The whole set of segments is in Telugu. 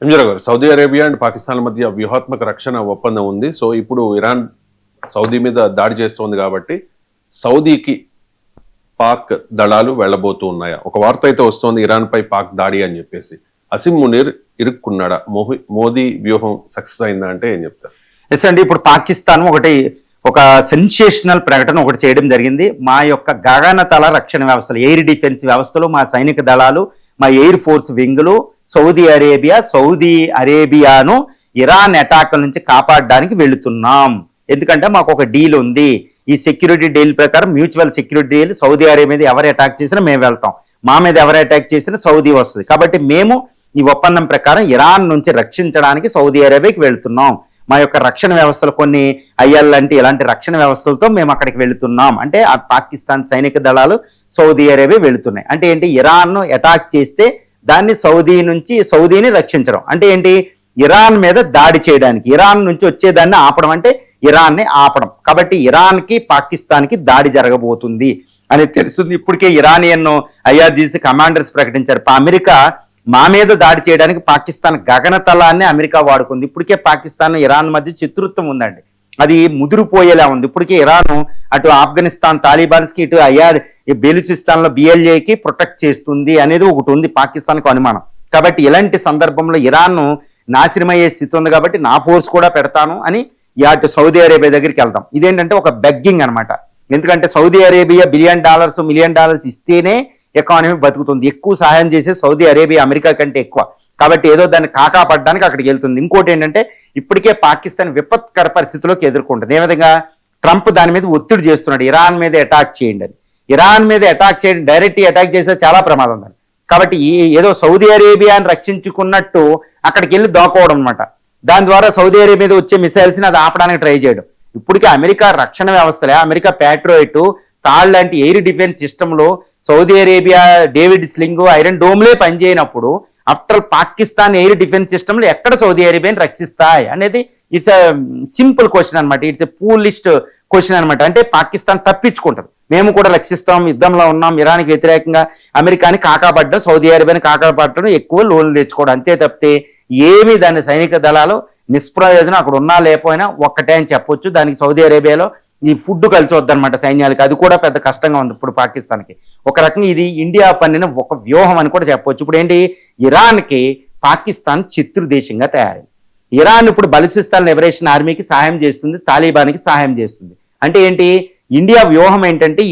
ఎంజరావు గారు, సౌదీ అరేబియా అండ్ పాకిస్తాన్ మధ్య వ్యూహాత్మక రక్షణ ఒప్పందం ఉంది. సో ఇప్పుడు ఇరాన్ సౌదీ మీద దాడి చేస్తోంది కాబట్టి సౌదీకి పాక్ దళాలు వెళ్లబోతూ ఉన్నాయా? ఒక వార్త అయితే వస్తోంది, ఇరాన్ పై పాక్ దాడి అని చెప్పేసి. అసిం మునీర్ ఇరుక్కున్నాడా? మోదీ వ్యూహం సక్సెస్ అయిందా అంటే ఏం చెప్తారు? ఎస్ అండి, ఇప్పుడు పాకిస్తాన్ ఒక సెన్సేషనల్ ప్రకటన ఒకటి చేయడం జరిగింది. మా యొక్క గగనతల రక్షణ వ్యవస్థలు, ఎయిర్ డిఫెన్స్ వ్యవస్థలు, మా సైనిక దళాలు, మా ఎయిర్ ఫోర్స్ వింగులు సౌదీ అరేబియాను ఇరాన్ అటాక్ నుంచి కాపాడడానికి వెళుతున్నాం. ఎందుకంటే మాకు ఒక డీల్ ఉంది. ఈ సెక్యూరిటీ డీల్ ప్రకారం, mutual security deal, Saudi Arabia మీద ఎవరు అటాక్ చేసినా మేము వెళ్తాం, మా మీద ఎవరు అటాక్ చేసినా సౌదీ వస్తుంది. కాబట్టి మేము ఈ ఒప్పందం ప్రకారం ఇరాన్ నుంచి రక్షించడానికి సౌదీ అరేబియాకి వెళుతున్నాం. మా యొక్క రక్షణ వ్యవస్థలు, కొన్ని ఐఎల్ లాంటి ఇలాంటి రక్షణ వ్యవస్థలతో మేము అక్కడికి వెళుతున్నాం. అంటే ఆ పాకిస్తాన్ సైనిక దళాలు సౌదీ అరేబియా వెళుతున్నాయి. అంటే ఏంటి? ఇరాన్ను అటాక్ చేస్తే దాన్ని సౌదీని రక్షించడం. అంటే ఏంటి? ఇరాన్ మీద దాడి చేయడానికి, ఇరాన్ నుంచి వచ్చేదాన్ని ఆపడం, అంటే ఇరాన్ని ఆపడం. కాబట్టి ఇరాన్కి పాకిస్తాన్కి దాడి జరగబోతుంది అని తెలుస్తుంది. ఇప్పటికే ఇరానియన్ ఐఆర్జీసీ కమాండర్స్ ప్రకటించారు, అమెరికా మా మీద దాడి చేయడానికి పాకిస్తాన్ గగనతలాన్ని అమెరికా వాడుకుంది. ఇప్పటికే పాకిస్తాన్ ఇరాన్ మధ్య శత్రుత్వం ఉందండి, అది ముదిరిపోయేలా ఉంది. ఇప్పటికే ఇరాన్ అటు ఆఫ్ఘనిస్తాన్ తాలిబాన్స్కి, ఇటు బెలూచిస్తాన్లో బిఎల్ఏకి ప్రొటెక్ట్ చేస్తుంది అనేది ఒకటి ఉంది పాకిస్తాన్కు అనుమానం. కాబట్టి ఇలాంటి సందర్భంలో ఇరాన్ నాశనమయ్యే స్థితి ఉంది. కాబట్టి నా ఫోర్స్ కూడా పెడతాను అని అటు సౌదీ అరేబియా దగ్గరికి వెళ్తాం. ఇదేంటంటే ఒక బెగ్గింగ్ అనమాట. ఎందుకంటే సౌదీ అరేబియా $1 మిలియన్ ఇస్తేనే ఎకానమీ బతుకుతుంది. ఎక్కువ సహాయం చేసే సౌదీ అరేబియా అమెరికా కంటే ఎక్కువ. కాబట్టి ఏదో దాన్ని కాకాపడడానికి అక్కడికి వెళ్తుంది. ఇంకోటి ఏంటంటే, ఇప్పటికే పాకిస్తాన్ విపత్కర పరిస్థితిలోకి ఎదుర్కొంటుంది. ఏ విధంగా? ట్రంప్ దాని మీద ఒత్తిడి చేస్తున్నాడు, ఇరాన్ మీద అటాక్ చేయండి అని. ఇరాన్ మీద అటాక్ చేయండి, డైరెక్ట్ అటాక్ చేస్తే చాలా ప్రమాదం దాన్ని. కాబట్టి ఏదో సౌదీ అరేబియాని రక్షించుకున్నట్టు అక్కడికి వెళ్ళి దోకోవడం అనమాట. దాని ద్వారా సౌదీ అరేబియా మీద వచ్చే మిసైల్స్ని అది ఆపడానికి ట్రై చేయడం. ఇప్పటికీ అమెరికా రక్షణ వ్యవస్థలే, అమెరికా ప్యాట్రోయిట్, తాళ్ లాంటి ఎయిర్ డిఫెన్స్ సిస్టంలో Saudi Arabia David sling, iron డోమ్లే పనిచేయనప్పుడు ఆఫ్టర్ పాకిస్తాన్ ఎయిర్ డిఫెన్స్ సిస్టంలో ఎక్కడ సౌదీ అరేబియాని రక్షిస్తాయి అనేది ఇట్స్ ఎ సింపుల్ క్వశ్చన్ అనమాట. ఇట్స్ ఎ పూలిస్ట్ క్వశ్చన్ అనమాట. అంటే పాకిస్తాన్ తప్పించుకుంటారు, మేము కూడా రక్షిస్తాం, యుద్ధంలో ఉన్నాం, ఇరాన్కి వ్యతిరేకంగా అమెరికాని కాకాపడ్డం, సౌదీ అరేబియాని కాకాపడడం, ఎక్కువ లోన్లు తెచ్చుకోవడం, అంతే తప్పితే ఏమీ దాని సైనిక దళాలు నిష్ప్రయోజనం. అక్కడ ఉన్నా లేకపోయినా ఒక్కటే అని చెప్పొచ్చు. దానికి సౌదీ అరేబియాలో ఈ ఫుడ్ కలిసి వద్దనమాట సైన్యాలకి, అది కూడా పెద్ద కష్టంగా ఉంది ఇప్పుడు పాకిస్తాన్కి. ఒక రకంగా ఇది ఇండియా పన్నిన ఒక వ్యూహం అని కూడా చెప్పొచ్చు. ఇప్పుడు ఏంటి? ఇరాన్కి పాకిస్తాన్ శత్రు దేశంగా తయారైంది. ఇరాన్ ఇప్పుడు బలూచిస్తాన్ లిబరేషన్ ఆర్మీకి సహాయం చేస్తుంది, తాలిబాన్కి సహాయం చేస్తుంది. అంటే ఏంటి? ఇండియా వ్యూహం ఏంటంటే,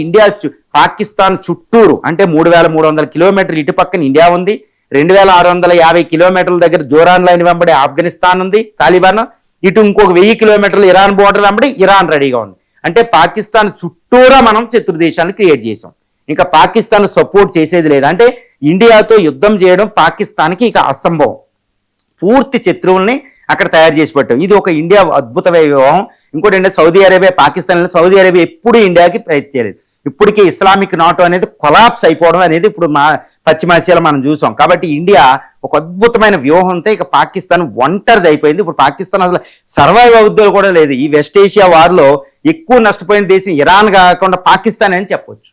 పాకిస్తాన్ చుట్టూరు, అంటే 3,300 కిలోమీటర్లు ఇటు పక్కన ఇండియా ఉంది, 2,650 కిలోమీటర్ల దగ్గర జోరాన్ లైన్ వెంబడి ఆఫ్ఘనిస్తాన్ ఉంది తాలిబాన్, ఇటు ఇంకొక 1000 కిలోమీటర్లు ఇరాన్ బోర్డర్ వెంబడి ఇరాన్ రెడీగా ఉంది. అంటే పాకిస్తాన్ చుట్టూరా మనం శత్రు దేశాన్ని క్రియేట్ చేసాం. ఇంకా పాకిస్తాన్ సపోర్ట్ చేసేది లేదు. అంటే ఇండియాతో యుద్ధం చేయడం పాకిస్తాన్కి ఇక అసంభవం. పూర్తి శత్రువుల్ని అక్కడ తయారు చేసి పెట్టాం. ఇది ఒక ఇండియా అద్భుతమైన వ్యూహం. ఇంకోటి ఏంటంటే, సౌదీ అరేబియా సౌదీ అరేబియా ఎప్పుడూ ఇండియాకి ప్రయత్నం చేయలేదు. ఇప్పటికే ఇస్లామిక్ నాటో అనేది కొలాప్స్ అయిపోవడం అనేది ఇప్పుడు పశ్చిమాసియాలో మనం చూసాం. కాబట్టి ఇండియా ఒక అద్భుతమైన వ్యూహంతో ఇక పాకిస్తాన్ ఒంటరిది అయిపోయింది. ఇప్పుడు పాకిస్తాన్ అసలు సర్వైవ్ అవుద్దో కూడా లేదు. ఈ వెస్ట్ ఏషియా వార్లో ఎక్కువ నష్టపోయిన దేశం ఇరాన్ కాకుండా పాకిస్తాన్ అని చెప్పొచ్చు.